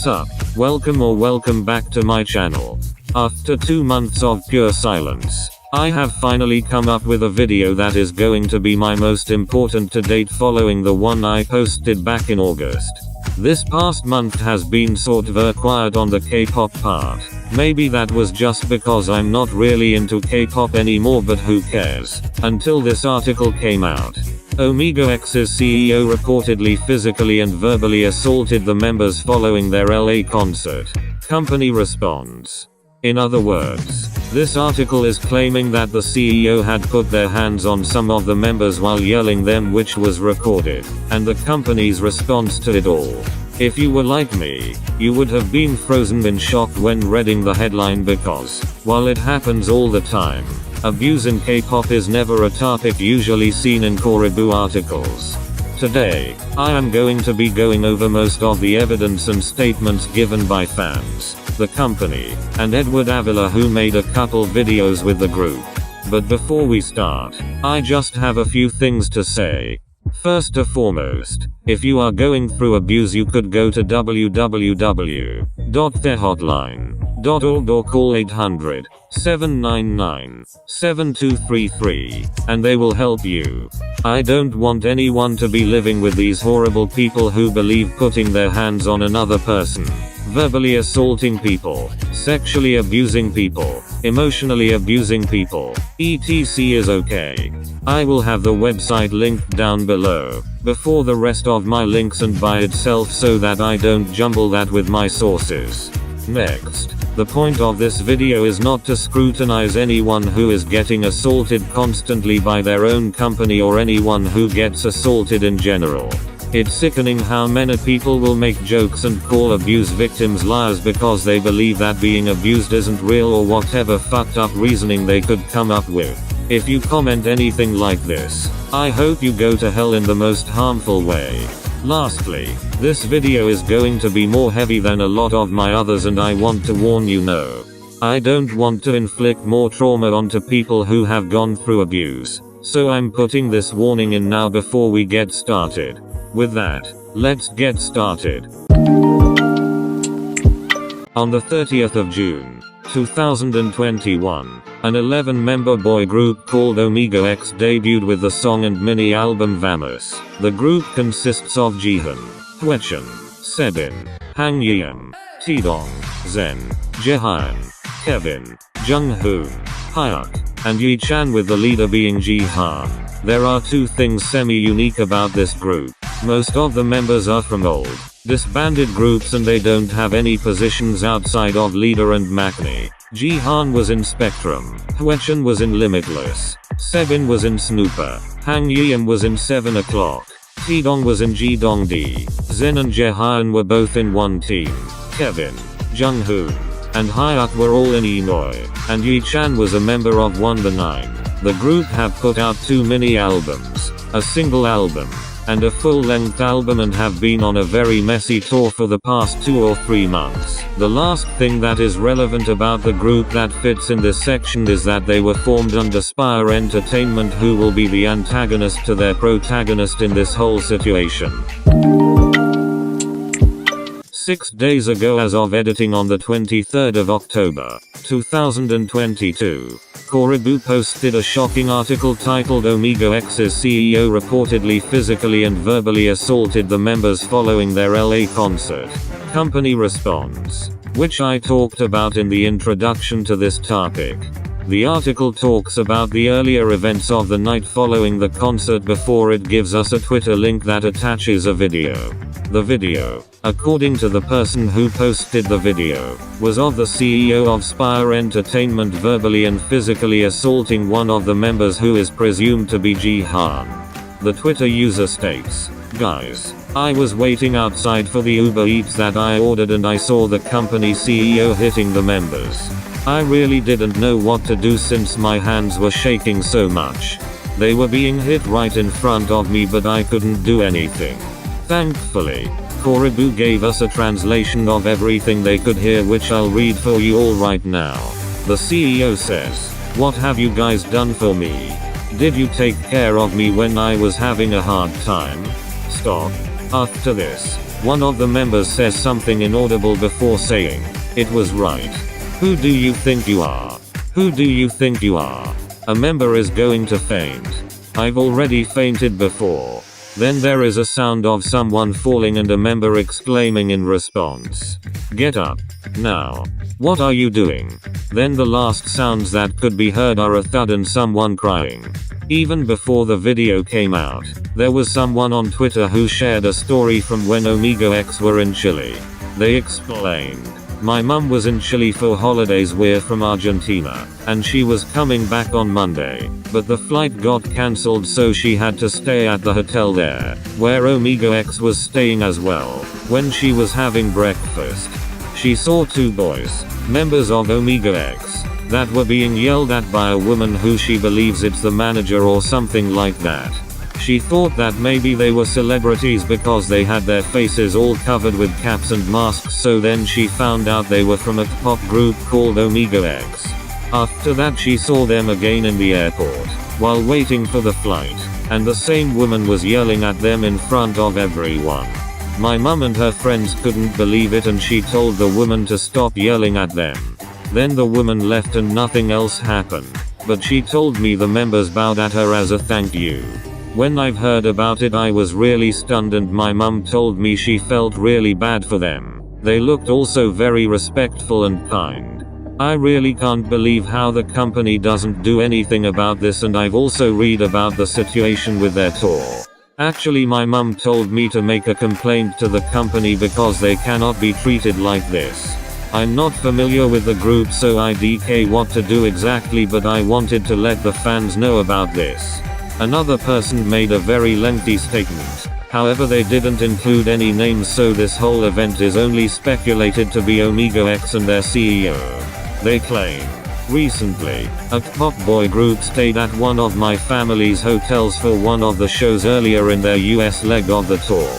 Sup? Welcome back to my channel. After 2 months of pure silence, I have finally come up with a video that is going to be my most important to date, following the one I posted back in August. This past month has been sort of quiet on the K-pop part. Maybe that was just because I'm not really into K-pop anymore, but who cares, until this article came out. Omega X's CEO reportedly physically and verbally assaulted the members following their LA concert. Company responds. In other words, this article is claiming that the CEO had put their hands on some of the members while yelling them, which was recorded, and the company's response to it all. If you were like me, you would have been frozen in shock when reading the headline, because, while it happens all the time, abuse in K-pop is never a topic usually seen in Korebu articles. Today, I am going to be going over most of the evidence and statements given by fans, the company, and Edward Avila, who made a couple videos with the group. But before we start, I just have a few things to say. First and foremost, if you are going through abuse, you could go to www.theirhotline.org or call 800-799-7233, and they will help you. I don't want anyone to be living with these horrible people who believe putting their hands on another person, verbally assaulting people, sexually abusing people, emotionally abusing people, etc. is okay. I will have the website linked down below, before the rest of my links and by itself, so that I don't jumble that with my sources. Next, the point of this video is not to scrutinize anyone who is getting assaulted constantly by their own company or anyone who gets assaulted in general. It's sickening how many people will make jokes and call abuse victims liars because they believe that being abused isn't real, or whatever fucked up reasoning they could come up with. If you comment anything like this, I hope you go to hell in the most harmful way. Lastly, this video is going to be more heavy than a lot of my others, and I want to warn you, no, I don't want to inflict more trauma onto people who have gone through abuse, so I'm putting this warning in now before we get started. With that, let's get started. On the 30th of June, 2021, an 11-member boy group called Omega X debuted with the song and mini-album Vamos. The group consists of Jihoon, Hwechan, Sebin, Hang Yeom, Taedong, Zen, Jaehyun, Kevin, Junghoon, Hyuk, and Yi-chan, with the leader being Jihan. There are two things semi-unique about this group. Most of the members are from old, disbanded groups, and they don't have any positions outside of leader and maknae. Jihan was in Spectrum, Hwechan was in Limitless, Sebin was in Snooper, Hang Yeom was in 7 o'clock, Taedong was in G-Dong-D, Zen and Jaehyun were both in one team, Kevin, Junghoon, and Hyuk were all in Enoy, and Yi-chan was a member of 1-9. The group have put out 2 mini-albums, a single album, and a full-length album, and have been on a very messy tour for the past 2 or 3 months. The last thing that is relevant about the group that fits in this section is that they were formed under Spire Entertainment, who will be the antagonist to their protagonist in this whole situation. 6 days ago, as of editing on the 23rd of October, 2022, Korebu posted a shocking article titled Omega X's CEO reportedly physically and verbally assaulted the members following their LA concert. Company response, which I talked about in the introduction to this topic. The article talks about the earlier events of the night following the concert before it gives us a Twitter link that attaches a video. The video, according to the person who posted the video, was of the CEO of Spire Entertainment verbally and physically assaulting one of the members, who is presumed to be Jihan. The Twitter user states, "Guys, I was waiting outside for the Uber Eats that I ordered, and I saw the company CEO hitting the members. I really didn't know what to do since my hands were shaking so much. They were being hit right in front of me, but I couldn't do anything." Thankfully, Korebu gave us a translation of everything they could hear, which I'll read for you all right now. The CEO says, "What have you guys done for me? Did you take care of me when I was having a hard time? Stop. After this, One of the members says something inaudible before saying, "It was right. Who do you think you are? Who do you think you are?" A member is going to faint. I've already fainted before. Then there is a sound of someone falling and a member exclaiming in response, "Get up. Now. What are you doing?" Then the last sounds that could be heard are a thud and someone crying. Even before the video came out, there was someone on Twitter who shared a story from when Omega X were in Chile. They explained, "My mum was in Chile for holidays, we're from Argentina, and she was coming back on Monday, but the flight got cancelled so she had to stay at the hotel there, where Omega X was staying as well. When she was having breakfast, she saw two boys, members of Omega X, that were being yelled at by a woman who she believes it's the manager or something like that. She thought that maybe they were celebrities because they had their faces all covered with caps and masks, so then she found out they were from a pop group called Omega X. After that she saw them again in the airport, while waiting for the flight, and the same woman was yelling at them in front of everyone. My mum and her friends couldn't believe it and she told the woman to stop yelling at them. Then the woman left and nothing else happened, but she told me the members bowed at her as a thank you. When I've heard about it I was really stunned and my mum told me she felt really bad for them. They looked also very respectful and kind. I really can't believe how the company doesn't do anything about this, and I've also read about the situation with their tour. Actually my mum told me to make a complaint to the company because they cannot be treated like this. I'm not familiar with the group so I don't what to do exactly, but I wanted to let the fans know about this. Another person made a very lengthy statement. However, they didn't include any names, so this whole event is only speculated to be Omega X and their CEO. They claim, "Recently, a pop boy group stayed at one of my family's hotels for one of the shows earlier in their US leg of the tour.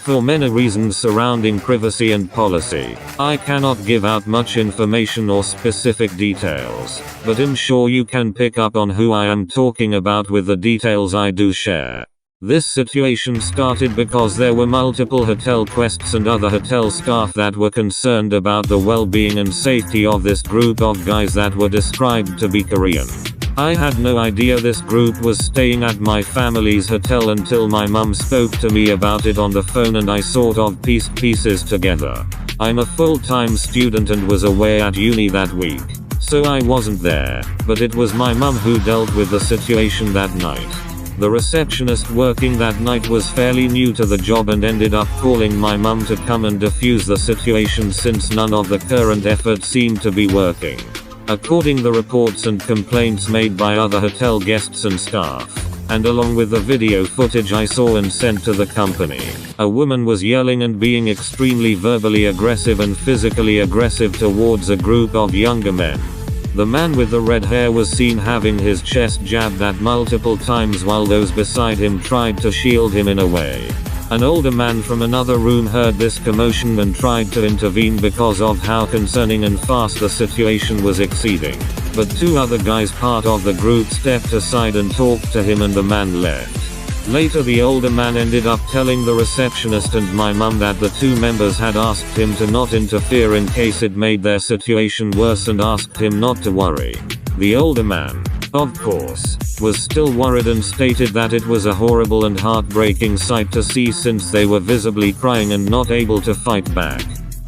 For many reasons surrounding privacy and policy, I cannot give out much information or specific details, but I'm sure you can pick up on who I am talking about with the details I do share." This situation started because there were multiple hotel guests and other hotel staff that were concerned about the well-being and safety of this group of guys that were described to be Korean. I had no idea this group was staying at my family's hotel until my mum spoke to me about it on the phone and I sort of pieced pieces together. I'm a full-time student and was away at uni that week, so I wasn't there, but it was my mum who dealt with the situation that night. The receptionist working that night was fairly new to the job and ended up calling my mum to come and defuse the situation since none of the current efforts seemed to be working. According to the reports and complaints made by other hotel guests and staff, and along with the video footage I saw and sent to the company, a woman was yelling and being extremely verbally aggressive and physically aggressive towards a group of younger men. The man with the red hair was seen having his chest jabbed at multiple times while those beside him tried to shield him in a way. An older man from another room heard this commotion and tried to intervene because of how concerning and fast the situation was exceeding. But two other guys part of the group stepped aside and talked to him and the man left. Later the older man ended up telling the receptionist and my mum that the two members had asked him to not interfere in case it made their situation worse and asked him not to worry. The older man, of course, was still worried and stated that it was a horrible and heartbreaking sight to see since they were visibly crying and not able to fight back.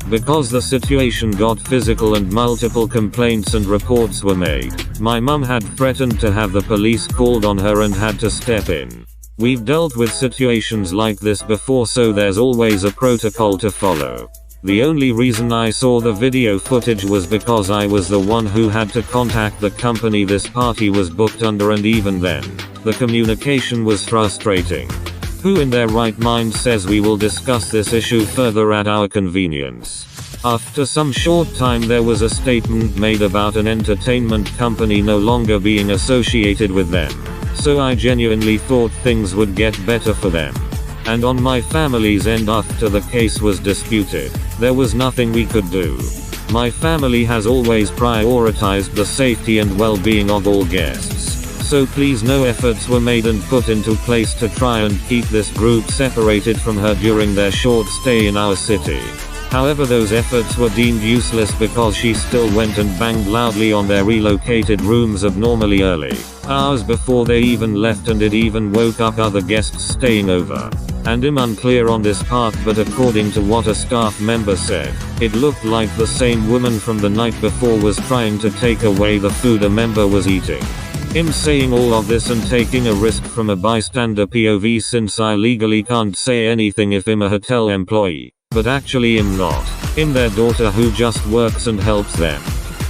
Because the situation got physical and multiple complaints and reports were made, my mum had threatened to have the police called on her and had to step in. We've dealt with situations like this before, so there's always a protocol to follow. The only reason I saw the video footage was because I was the one who had to contact the company this party was booked under, and even then, the communication was frustrating. Who in their right mind says we will discuss this issue further at our convenience? After some short time there was a statement made about an entertainment company no longer being associated with them. So I genuinely thought things would get better for them. And on my family's end, after the case was disputed, there was nothing we could do. My family has always prioritized the safety and well-being of all guests. So please no efforts were made and put into place to try and keep this group separated from her during their short stay in our city. However, those efforts were deemed useless because she still went and banged loudly on their relocated rooms abnormally early, hours before they even left, and it even woke up other guests staying over. And I'm unclear on this part, but according to what a staff member said, it looked like the same woman from the night before was trying to take away the food a member was eating. I'm saying all of this and taking a risk from a bystander POV, since I legally can't say anything if I'm a hotel employee. But actually I'm not. I'm their daughter who just works and helps them.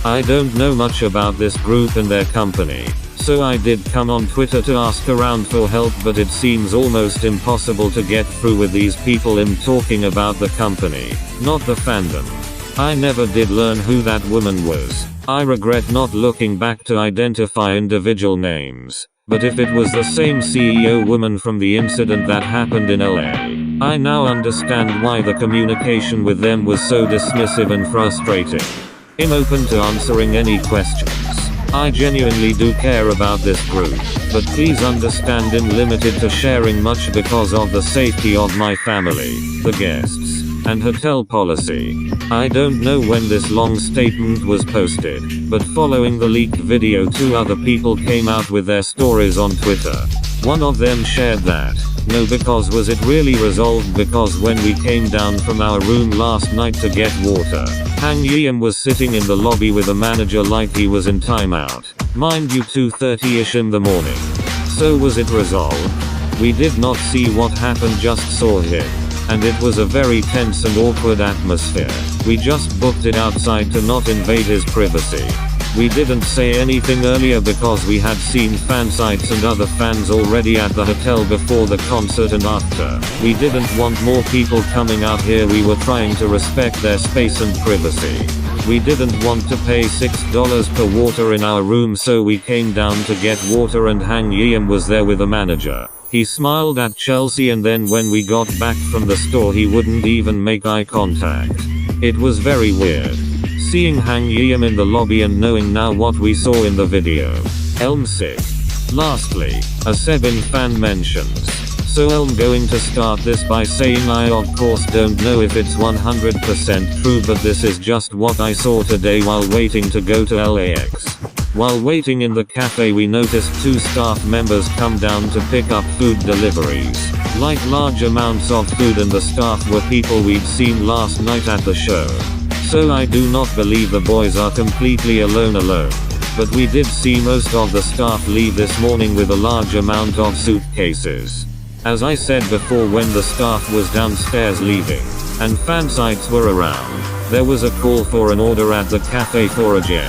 I don't know much about this group and their company, so I did come on Twitter to ask around for help, but it seems almost impossible to get through with these people. I'm talking about the company, not the fandom. I never did learn who that woman was. I regret not looking back to identify individual names. But if it was the same CEO woman from the incident that happened in LA, I now understand why the communication with them was so dismissive and frustrating. I'm open to answering any questions. I genuinely do care about this group, but please understand I'm limited to sharing much because of the safety of my family, the guests, and hotel policy. I don't know when this long statement was posted, but following the leaked video, 2 other people came out with their stories on Twitter. One of them shared that, no, because was it really resolved, because when we came down from our room last night to get water, Hang Yeom was sitting in the lobby with a manager like he was in timeout. Mind you, 2:30ish in the morning. So was it resolved? We did not see what happened, just saw him. And it was a very tense and awkward atmosphere. We just booked it outside to not invade his privacy. We didn't say anything earlier because we had seen fan sites and other fans already at the hotel before the concert and after. We didn't want more people coming out here. We were trying to respect their space and privacy. We didn't want to pay $6 per water in our room, so we came down to get water, and Hang Yeom was there with a manager. He smiled at Chelsea, and then when we got back from the store he wouldn't even make eye contact. It was very weird. Seeing Hang Yeom in the lobby and knowing now what we saw in the video. Elm sick. Lastly, a Sebin fan mentions. So I'm going to start this by saying I of course don't know if it's 100% true, but this is just what I saw today while waiting to go to LAX. While waiting in the cafe we noticed 2 staff members come down to pick up food deliveries. Like large amounts of food, and the staff were people we'd seen last night at the show. So I do not believe the boys are completely alone. But we did see most of the staff leave this morning with a large amount of suitcases. As I said before, when the staff was downstairs leaving, and fan sites were around, there was a call for an order at the cafe for a J,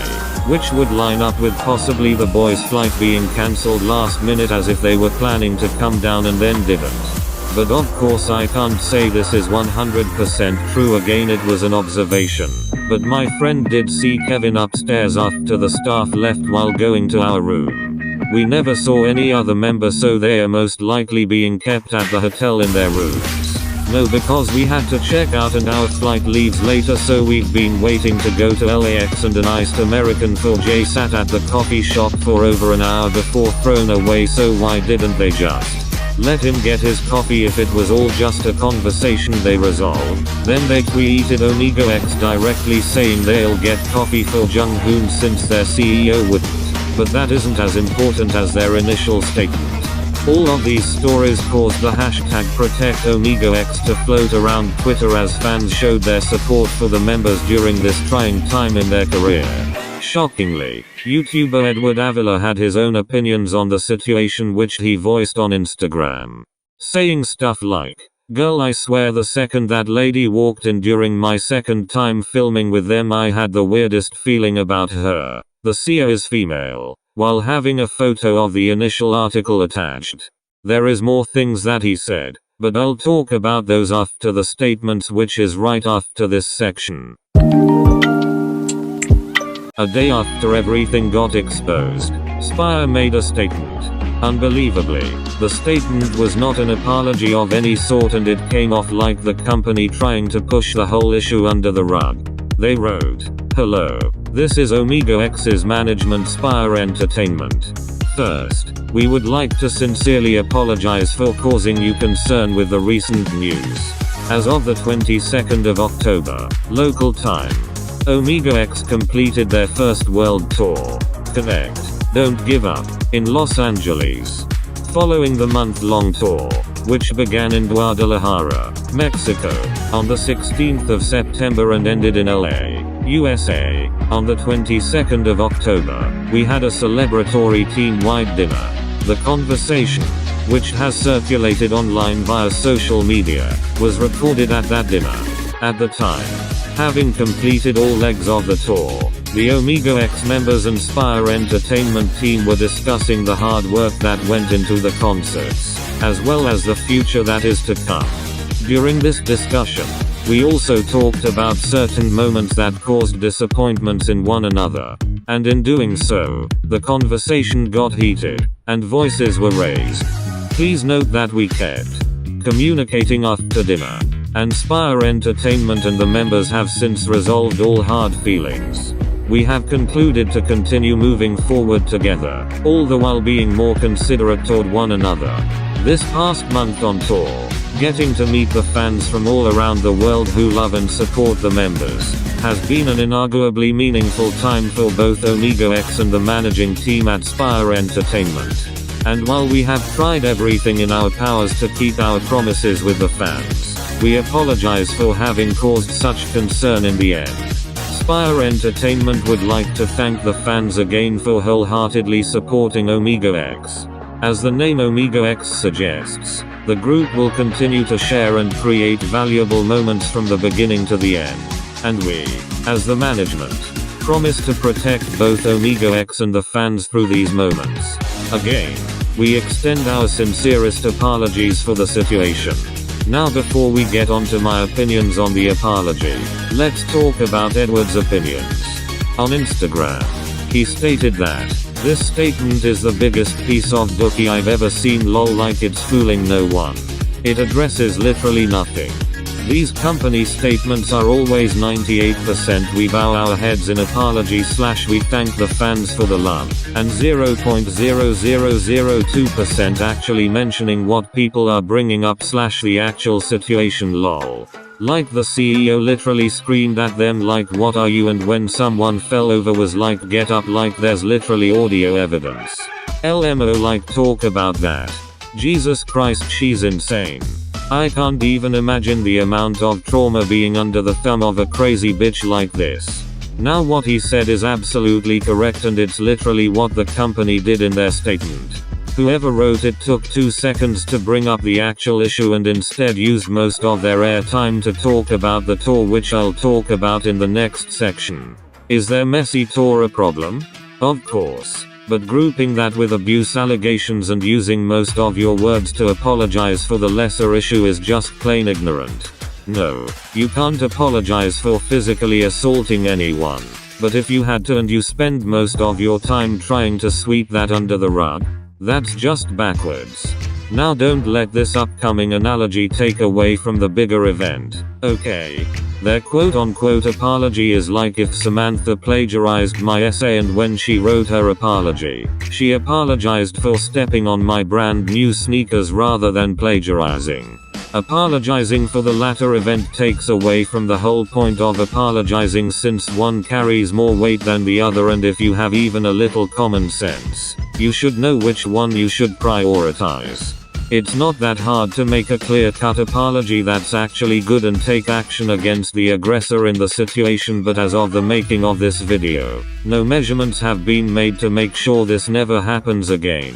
which would line up with possibly the boys' flight being cancelled last minute, as if they were planning to come down and then didn't. But of course I can't say this is 100% true. Again, it was an observation. But my friend did see Kevin upstairs after the staff left while going to our room. We never saw any other members, so they are most likely being kept at the hotel in their rooms. No, because we had to check out and our flight leaves later, so we've been waiting to go to LAX, and an iced American for Jay sat at the coffee shop for over an hour before thrown away. So why didn't they just let him get his coffee? If it was all just a conversation they resolved, then they tweeted Onigo X directly saying they'll get coffee for Jung Hoon since their CEO wouldn't. But that isn't as important as their initial statement. All of these stories caused the hashtag #ProtectOnigoX to float around Twitter as fans showed their support for the members during this trying time in their career. Shockingly, YouTuber Edward Avila had his own opinions on the situation, which he voiced on Instagram, saying stuff like, "Girl, I swear the second that lady walked in during my second time filming with them, I had the weirdest feeling about her. The CEO is female," while having a photo of the initial article attached. There is more things that he said, but I'll talk about those after the statements, which is right after this section. A day after everything got exposed, Spire made a statement. Unbelievably, the statement was not an apology of any sort, and it came off like the company trying to push the whole issue under the rug. They wrote, "Hello, this is Onigo X's management, Spire Entertainment. First, we would like to sincerely apologize for causing you concern with the recent news. As of the 22nd of October, local time, Omega X completed their first world tour, Connect, Don't Give Up, in Los Angeles. Following the month-long tour, which began in Guadalajara, Mexico, on the 16th of September and ended in LA, USA, on the 22nd of October, we had a celebratory team-wide dinner. The conversation, which has circulated online via social media, was recorded at that dinner. At the time, having completed all legs of the tour, the Omega X members and Spire Entertainment team were discussing the hard work that went into the concerts, as well as the future that is to come. During this discussion, we also talked about certain moments that caused disappointments in one another, and in doing so, the conversation got heated, and voices were raised. Please note that we kept communicating after dinner, and Spire Entertainment and the members have since resolved all hard feelings. We have concluded to continue moving forward together, all the while being more considerate toward one another. This past month on tour, getting to meet the fans from all around the world who love and support the members, has been an inarguably meaningful time for both Omega X and the managing team at Spire Entertainment. And while we have tried everything in our powers to keep our promises with the fans, we apologize for having caused such concern in the end. Spire Entertainment would like to thank the fans again for wholeheartedly supporting Omega X. As the name Omega X suggests, the group will continue to share and create valuable moments from the beginning to the end. And we, as the management, promise to protect both Omega X and the fans through these moments. Again, we extend our sincerest apologies for the situation. Now before we get on to my opinions on the apology, let's talk about Edward's opinions. On Instagram, he stated that, "This statement is the biggest piece of dookie I've ever seen, lol, like it's fooling no one. It addresses literally nothing. These company statements are always 98% we bow our heads in apology / we thank the fans for the love, and 0.0002% actually mentioning what people are bringing up / the actual situation, lol. Like the CEO literally screamed at them like what are you, and when someone fell over was like get up, like there's literally audio evidence. LMO, like talk about that. Jesus Christ, she's insane. I can't even imagine the amount of trauma being under the thumb of a crazy bitch like this." Now what he said is absolutely correct, and it's literally what the company did in their statement. Whoever wrote it took 2 seconds to bring up the actual issue and instead used most of their airtime to talk about the tour, which I'll talk about in the next section. Is their messy tour a problem? Of course. But grouping that with abuse allegations and using most of your words to apologize for the lesser issue is just plain ignorant. No, you can't apologize for physically assaulting anyone. But if you had to and you spend most of your time trying to sweep that under the rug, that's just backwards. Now don't let this upcoming analogy take away from the bigger event, okay? Their quote-unquote apology is like if Samantha plagiarized my essay, and when she wrote her apology, she apologized for stepping on my brand new sneakers rather than plagiarizing. Apologizing for the latter event takes away from the whole point of apologizing, since one carries more weight than the other, and if you have even a little common sense, you should know which one you should prioritize. It's not that hard to make a clear-cut apology that's actually good and take action against the aggressor in the situation, but as of the making of this video, no measurements have been made to make sure this never happens again.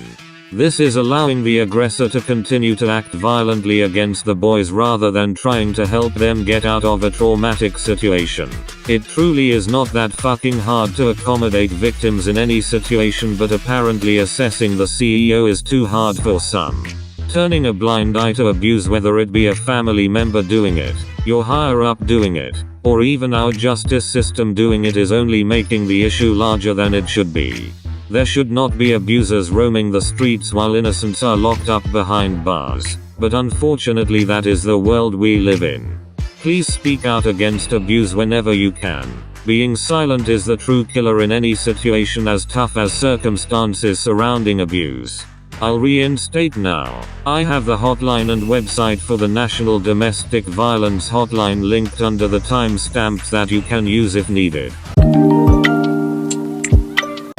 This is allowing the aggressor to continue to act violently against the boys rather than trying to help them get out of a traumatic situation. It truly is not that fucking hard to accommodate victims in any situation, but apparently assessing the CEO is too hard for some. Turning a blind eye to abuse, whether it be a family member doing it, your higher up doing it, or even our justice system doing it, is only making the issue larger than it should be. There should not be abusers roaming the streets while innocents are locked up behind bars, but unfortunately that is the world we live in. Please speak out against abuse whenever you can. Being silent is the true killer in any situation, as tough as circumstances surrounding abuse. I'll reinstate now. I have the hotline and website for the National Domestic Violence Hotline linked under the timestamps that you can use if needed.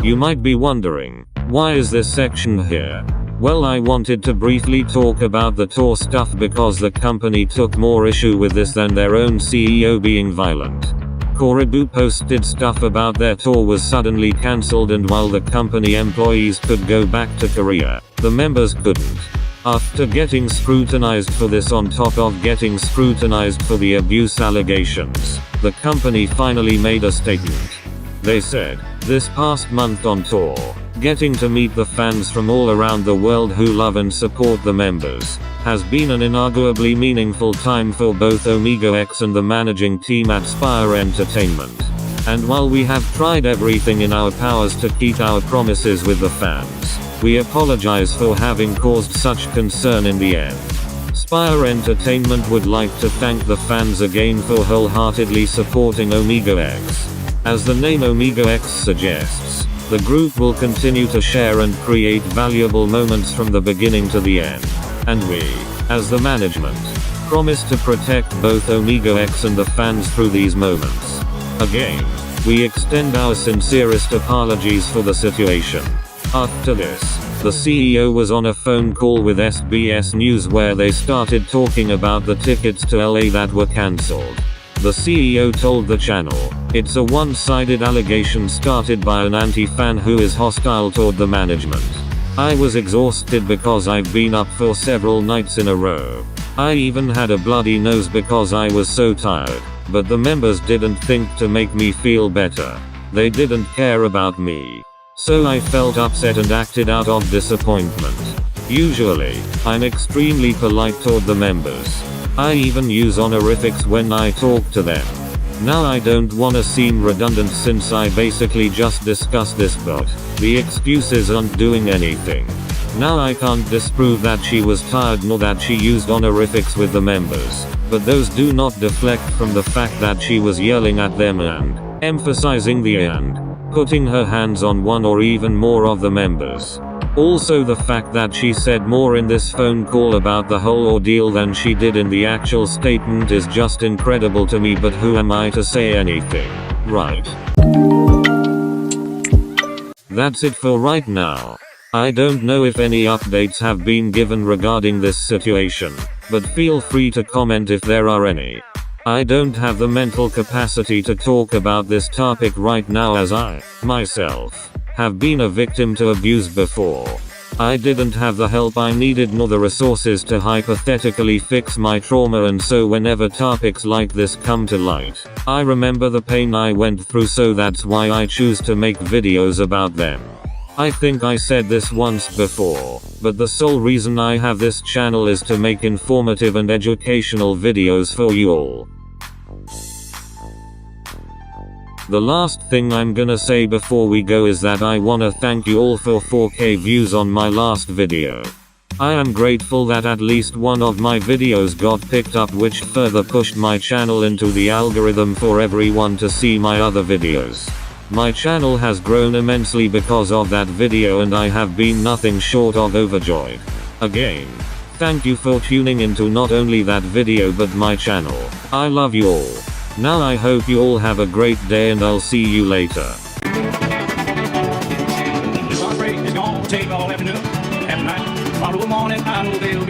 You might be wondering, why is this section here? Well, I wanted to briefly talk about the tour stuff because the company took more issue with this than their own CEO being violent. Corribu posted stuff about their tour was suddenly cancelled, and while the company employees could go back to Korea, the members couldn't. After getting scrutinized for this on top of getting scrutinized for the abuse allegations, the company finally made a statement. They said, "This past month on tour, getting to meet the fans from all around the world who love and support the members, has been an inarguably meaningful time for both Omega X and the managing team at Spire Entertainment. And while we have tried everything in our powers to keep our promises with the fans, we apologize for having caused such concern in the end. Spire Entertainment would like to thank the fans again for wholeheartedly supporting Omega X. As the name Omega X suggests, the group will continue to share and create valuable moments from the beginning to the end. And we, as the management, promise to protect both Omega X and the fans through these moments. Again, we extend our sincerest apologies for the situation." After this, the CEO was on a phone call with SBS News where they started talking about the tickets to LA that were cancelled. The CEO told the channel, "It's a one-sided allegation started by an anti-fan who is hostile toward the management. I was exhausted because I've been up for several nights in a row. I even had a bloody nose because I was so tired, but the members didn't think to make me feel better. They didn't care about me. So I felt upset and acted out of disappointment. Usually, I'm extremely polite toward the members. I even use honorifics when I talk to them. Now I don't wanna seem redundant since I basically just discussed this, but the excuses aren't doing anything. Now I can't disprove that she was tired nor that she used honorifics with the members, but those do not deflect from the fact that she was yelling at them and emphasizing the and putting her hands on one or even more of the members. Also, the fact that she said more in this phone call about the whole ordeal than she did in the actual statement is just incredible to me, but who am I to say anything, right?" That's it for right now. I don't know if any updates have been given regarding this situation, but feel free to comment if there are any. I don't have the mental capacity to talk about this topic right now, as I, myself, have been a victim to abuse before. I didn't have the help I needed nor the resources to hypothetically fix my trauma, and so whenever topics like this come to light, I remember the pain I went through, so that's why I choose to make videos about them. I think I said this once before, but the sole reason I have this channel is to make informative and educational videos for you all. The last thing I'm gonna say before we go is that I wanna thank you all for 4K views on my last video. I am grateful that at least one of my videos got picked up, which further pushed my channel into the algorithm for everyone to see my other videos. My channel has grown immensely because of that video, and I have been nothing short of overjoyed. Again, thank you for tuning into not only that video but my channel. I love you all. Now I hope you all have a great day, and I'll see you later. This heartbreak is gonna take all afternoon, after night, tomorrow morning I know they'll be